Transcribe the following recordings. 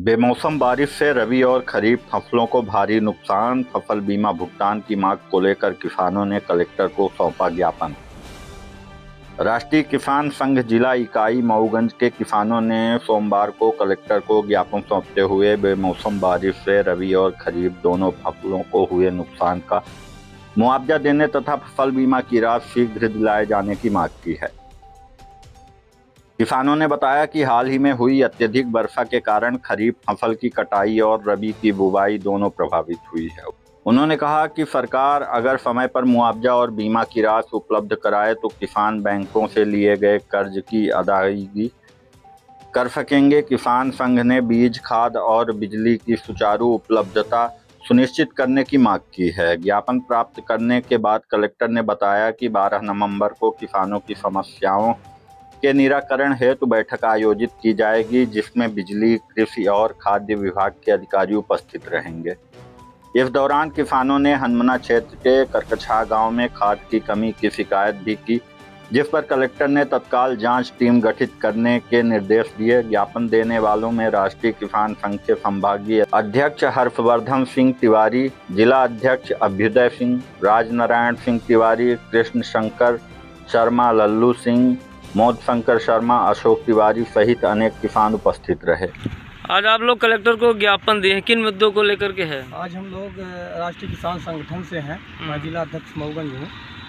बेमौसम बारिश से रबी और खरीफ फसलों को भारी नुकसान। फसल बीमा भुगतान की मांग को लेकर किसानों ने कलेक्टर को सौंपा ज्ञापन। राष्ट्रीय किसान संघ जिला इकाई मऊगंज के किसानों ने सोमवार को कलेक्टर को ज्ञापन सौंपते हुए बेमौसम बारिश से रबी और खरीफ दोनों फसलों को हुए नुकसान का मुआवजा देने तथा फसल बीमा की राशि शीघ्र दिलाए जाने की मांग की है। किसानों ने बताया कि हाल ही में हुई अत्यधिक वर्षा के कारण खरीफ फसल की कटाई और रबी की बुवाई दोनों प्रभावित हुई है। उन्होंने कहा कि सरकार अगर समय पर मुआवजा और बीमा की राशि उपलब्ध कराए तो किसान बैंकों से लिए गए कर्ज की अदायगी कर सकेंगे। किसान संघ ने बीज, खाद और बिजली की सुचारू उपलब्धता सुनिश्चित करने की मांग की है। ज्ञापन प्राप्त करने के बाद कलेक्टर ने बताया कि 12 नवंबर को किसानों की समस्याओं के निराकरण हेतु बैठक आयोजित की जाएगी, जिसमें बिजली, कृषि और खाद्य विभाग के अधिकारी उपस्थित रहेंगे। इस दौरान किसानों ने हनमना क्षेत्र के करकछा गांव में खाद की कमी की शिकायत भी की, जिस पर कलेक्टर ने तत्काल जांच टीम गठित करने के निर्देश दिए। ज्ञापन देने वालों में राष्ट्रीय किसान संघ के संभागीय अध्यक्ष हर्षवर्धन सिंह तिवारी, जिला अध्यक्ष अभ्युदय सिंह, राजनारायण सिंह तिवारी, कृष्ण शंकर शर्मा, लल्लू सिंह, मोद शंकर शर्मा, अशोक तिवारी सहित अनेक किसान उपस्थित रहे। आज आप लोग कलेक्टर को ज्ञापन दिए हैं, किन मुद्दों को लेकर के है? आज हम लोग राष्ट्रीय किसान संगठन से हैं। मैं जिला अध्यक्ष मऊगंज हूँ।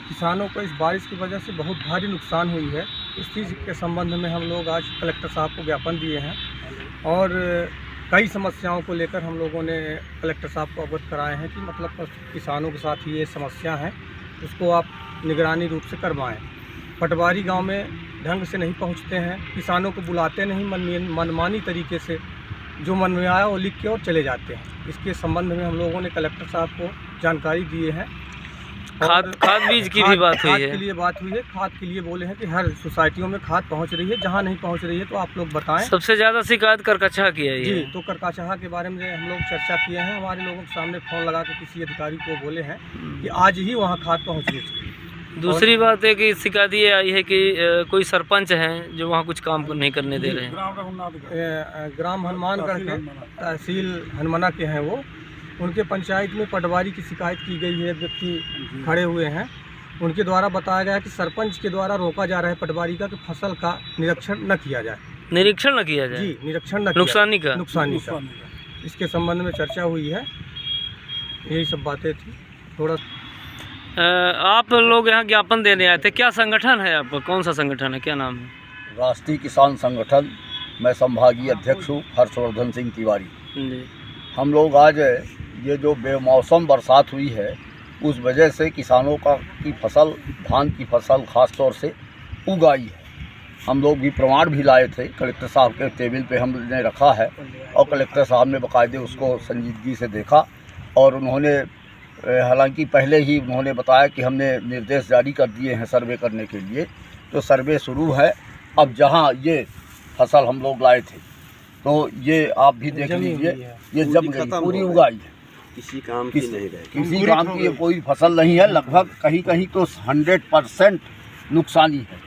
किसानों को इस बारिश की वजह से बहुत भारी नुकसान हुई है। इस चीज़ के संबंध में हम लोग आज कलेक्टर साहब को ज्ञापन दिए हैं और कई समस्याओं को लेकर हम लोगों ने कलेक्टर साहब को अवगत कराए हैं कि मतलब किसानों के साथ ये समस्या है, उसको आप निगरानी रूप से करवाएँ। पटवारी गांव में ढंग से नहीं पहुंचते हैं, किसानों को बुलाते नहीं, मनमानी तरीके से जो मन में आया वो लिख के और चले जाते हैं। इसके संबंध में हम लोगों ने कलेक्टर साहब को जानकारी दिए हैं। खाद बीज की भी बात हुई है। खाद के लिए बात हुई है। खाद के लिए बोले हैं कि हर सोसाइटियों में खाद पहुंच रही है, जहां नहीं पहुंच रही है तो आप लोग बताएं। सबसे ज़्यादा शिकायत करकछा की है जी, तो करकछा के बारे में हम लोग चर्चा किए हैं। हमारे लोगों के सामने फ़ोन लगा के किसी अधिकारी को बोले हैं कि आज ही वहाँ खाद पहुँच रही। दूसरी बात है कि शिकायत ये आई है कि कोई सरपंच हैं जो वहाँ कुछ काम नहीं करने दे रहे हैं। ग्राम हनुमानगढ़ के तहसील हनमना के हैं वो। उनके पंचायत में पटवारी की शिकायत की गई है। व्यक्ति खड़े हुए हैं, उनके द्वारा बताया गया कि सरपंच के द्वारा रोका जा रहा है पटवारी का कि फसल का निरीक्षण न किया जाए। निरीक्षण न किया जाए? जी, निरीक्षण न नुकसानी का। इसके संबंध में चर्चा हुई है। यही सब बातें थी। थोड़ा आप लोग यहाँ ज्ञापन देने आए थे, क्या संगठन है आपका? कौन सा संगठन है, क्या नाम है? राष्ट्रीय किसान संगठन। मैं संभागीय अध्यक्ष हूँ, हर्षवर्धन सिंह तिवारी जी। हम लोग आज ये जो बेमौसम बरसात हुई है उस वजह से किसानों की फसल, धान की फसल ख़ास तौर से उगाई है। हम लोग भी प्रमाण भी लाए थे, कलेक्टर साहब के टेबल पे हमने रखा है और कलेक्टर साहब ने बाकायदे उसको संजीदगी से देखा और उन्होंने हालांकि पहले ही उन्होंने बताया कि हमने निर्देश जारी कर दिए हैं सर्वे करने के लिए, तो सर्वे शुरू है। अब जहां ये फसल हम लोग लाए थे तो ये आप भी देख लीजिए, ये जम गई, पूरी उगाई है, किसी काम की नहीं रही, किसी काम की कोई फसल नहीं है। लगभग कहीं कहीं तो 100% नुकसानी है,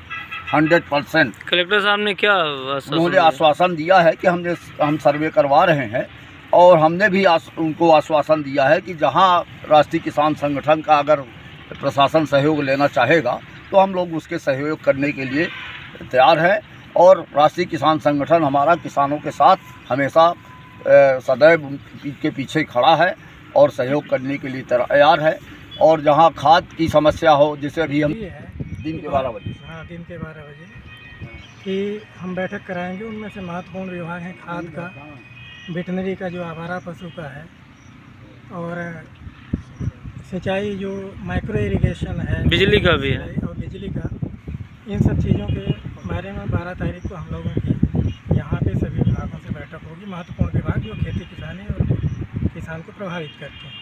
100%। कलेक्टर साहब ने क्या उन्होंने आश्वासन दिया है कि हम सर्वे करवा रहे हैं और हमने भी उनको आश्वासन दिया है कि जहां राष्ट्रीय किसान संगठन का अगर प्रशासन सहयोग लेना चाहेगा तो हम लोग उसके सहयोग करने के लिए तैयार हैं। और राष्ट्रीय किसान संगठन हमारा किसानों के साथ हमेशा सदैव के पीछे खड़ा है और सहयोग करने के लिए तैयार है। और जहां खाद की समस्या हो, जैसे अभी हम दिन के 12 बजे कि हम बैठक कराएंगे, उनमें से महत्वपूर्ण विभाग है खाद का, वेटनरी का जो आवारा पशु का है, और सिंचाई जो माइक्रो इरिगेशन है, बिजली का भी है, और बिजली का। इन सब चीज़ों के बारे में 12 तारीख को हम लोगों की यहाँ पे सभी विभागों से बैठक होगी। महत्वपूर्ण विभाग जो खेती किसानी और किसान को प्रभावित करते हैं।